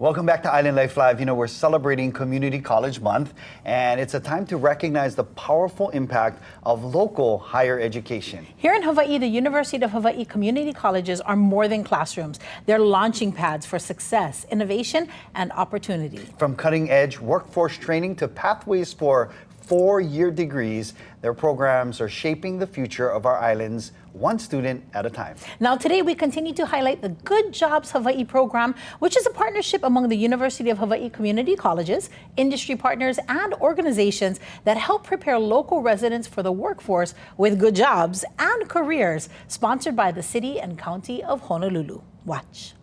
Welcome back to Island Life Live. You know, we're celebrating Community College Month, and it's a time to recognize the powerful impact of local higher education. Here in Hawaii, the University of Hawaii community colleges are more than classrooms. They're launching pads for success, innovation, and opportunity. From cutting-edge workforce training to pathways for four-year degrees, their programs are shaping the future of our islands, one student at a time. Now, today we continue to highlight the Good Jobs Hawaii program, which is a partnership among the University of Hawaii community colleges, industry partners, and organizations that help prepare local residents for the workforce with good jobs and careers, sponsored by the City and County of Honolulu. Watch.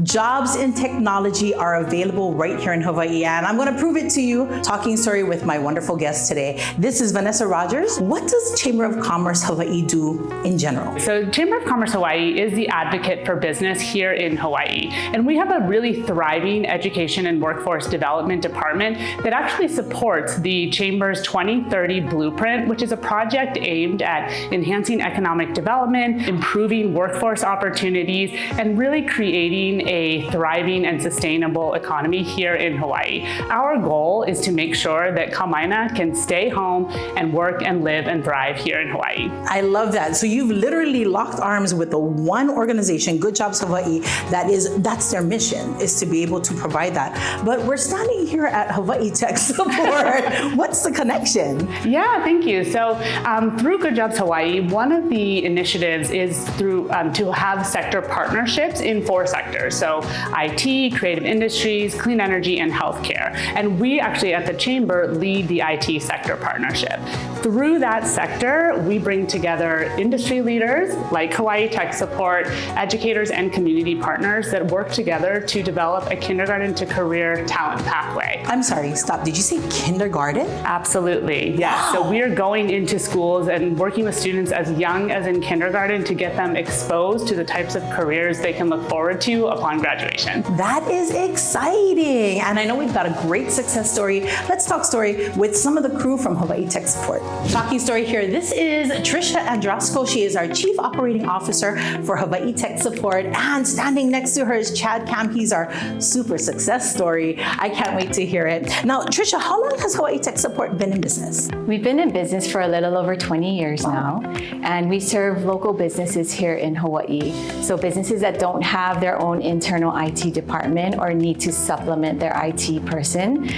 Jobs in technology are available right here in Hawaii, and I'm going to prove it to you. Talking story with my wonderful guest today. This is Vanessa Rogers. What does Chamber of Commerce Hawaii do in general? So Chamber of Commerce Hawaii is the advocate for business here in Hawaii, and we have a really thriving education and workforce development department that actually supports the Chamber's 2030 Blueprint, which is a project aimed at enhancing economic development, improving workforce opportunities, and really creating a thriving and sustainable economy here in Hawaii. Our goal is to make sure that Kaumaina can stay home and work and live and thrive here in Hawaii. I love that. So you've literally locked arms with the one organization, Good Jobs Hawaii, that's their mission, is to be able to provide that. But we're standing here at Hawaii Tech Support. What's the connection? Yeah, thank you. So through Good Jobs Hawaii, one of the initiatives is through to have sector partnerships in 4 sectors. So IT, creative industries, clean energy, and healthcare. And we actually at the Chamber lead the IT sector partnership. Through that sector, we bring together industry leaders like Hawaii Tech Support, educators, and community partners that work together to develop a kindergarten to career talent pathway. I'm sorry, stop. Did you say kindergarten? Absolutely, yes. Wow. So we are going into schools and working with students as young as in kindergarten to get them exposed to the types of careers they can look forward to upon graduation. That is exciting. And I know we've got a great success story. Let's talk story with some of the crew from Hawaii Tech Support. Talking story here. This is Trisha Andrasco. She is our Chief Operating Officer for Hawaii Tech Support. And standing next to her is Chad Kam. He's our super success story. I can't wait to hear it. Now, Trisha, how long has Hawaii Tech Support been in business? We've been in business for a little over 20 years now, and we serve local businesses here in Hawaii. So businesses that don't have their own internal IT department or need to supplement their IT person,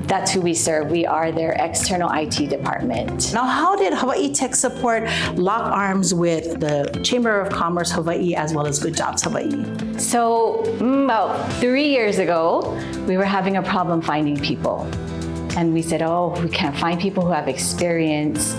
that's who we serve. We are their external IT department. Now, how did Hawaii Tech Support lock arms with the Chamber of Commerce Hawaii as well as Good Jobs Hawaii? So about 3 years ago, we were having a problem finding people. And we said, oh, we can't find people who have experience.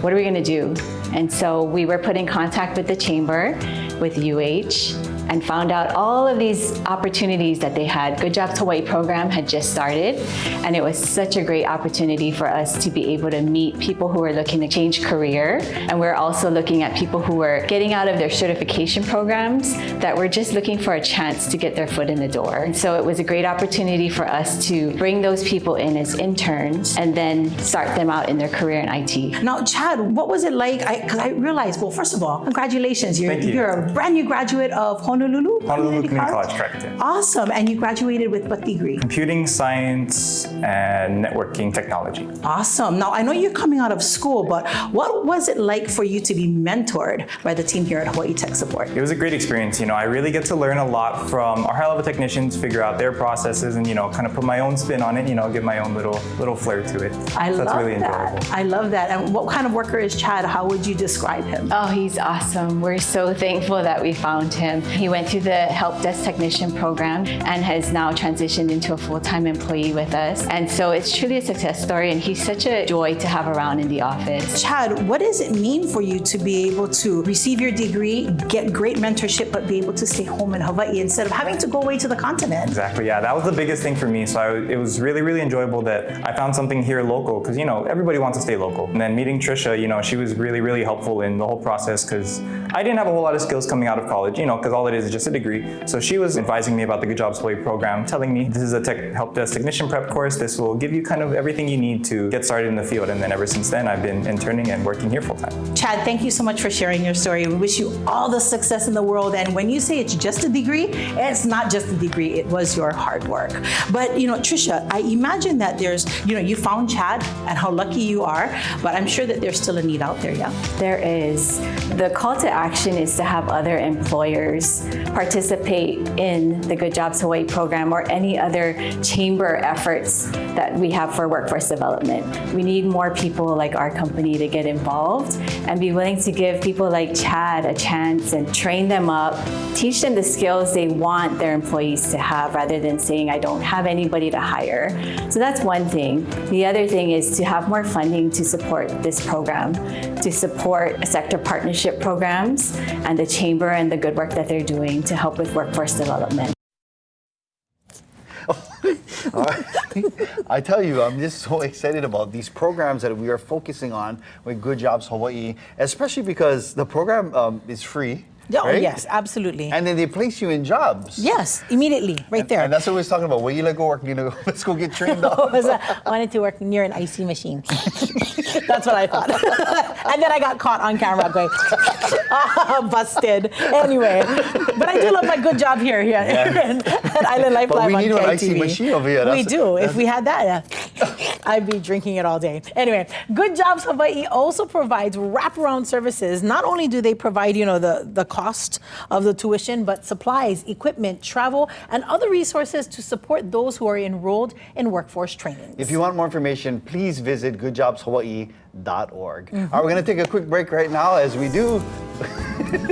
What are we gonna do? And so we were put in contact with the Chamber, with UH, and found out all of these opportunities that they had. Good Jobs Hawaii program had just started, and it was such a great opportunity for us to be able to meet people who are looking to change career. And we're also looking at people who are getting out of their certification programs that were just looking for a chance to get their foot in the door. And so it was a great opportunity for us to bring those people in as interns and then start them out in their career in IT. Now, Chad, what was it like? Because I realized, well, first of all, congratulations. Thank you. You're a brand new graduate of Honolulu Community College, correct. Yeah. Awesome. And you graduated with what degree? Computing science and networking technology. Awesome. Now, I know you're coming out of school, but what was it like for you to be mentored by the team here at Hawaii Tech Support? It was a great experience. You know, I really get to learn a lot from our high-level technicians, figure out their processes, and kind of put my own spin on it. Give my own little flair to it. I love that's really that. enjoyable. I love that. And what kind of worker is Chad? How would you describe him? Oh, he's awesome. We're so thankful that we found him. He went through the help desk technician program and has now transitioned into a full-time employee with us. And so it's truly a success story, and he's such a joy to have around in the office. Chad, what does it mean for you to be able to receive your degree, get great mentorship, but be able to stay home in Hawaii instead of having to go away to the continent? Exactly, yeah, that was the biggest thing for me. So it was really, really enjoyable that I found something here local, because everybody wants to stay local. And then meeting Trisha, she was really, really helpful in the whole process, because I didn't have a whole lot of skills coming out of college, because all it years is just a degree. So she was advising me about the Good Jobs Hawaii program, telling me this is a help desk technician prep course. This will give you kind of everything you need to get started in the field. And then ever since then, I've been interning and working here full time. Chad, thank you so much for sharing your story. We wish you all the success in the world. And when you say it's just a degree, it's not just a degree, it was your hard work. But, Tricia, I imagine that there's, you found Chad and how lucky you are, but I'm sure that there's still a need out there, yeah? There is. The call to action is to have other employers participate in the Good Jobs Hawaii program or any other chamber efforts that we have for workforce development. We need more people like our company to get involved and be willing to give people like Chad a chance and train them up, teach them the skills they want their employees to have rather than saying, I don't have anybody to hire. So that's one thing. The other thing is to have more funding to support this program, to support sector partnership programs and the chamber and the good work that they're doing to help with workforce development. I tell you, I'm just so excited about these programs that we are focusing on with Good Jobs Hawaii, especially because the program is free. Oh, right? yes, absolutely. And then they place you in jobs. Yes, immediately, right there. And that's what we was talking about. Where you let go work, let's go get trained up. I wanted to work near an icy machine. That's what I thought. And then I got caught on camera going, busted. Anyway, but I do love my good job here at Island Life But Live we on need an icy KITV. machine over here. We do. If we had that, I'd be drinking it all day. Anyway, Good Jobs Hawaii also provides wraparound services. Not only do they provide, the cost of the tuition, but supplies, equipment, travel, and other resources to support those who are enrolled in workforce training. If you want more information, please visit goodjobshawaii.org. All right, we're going to take a quick break right now. As we do,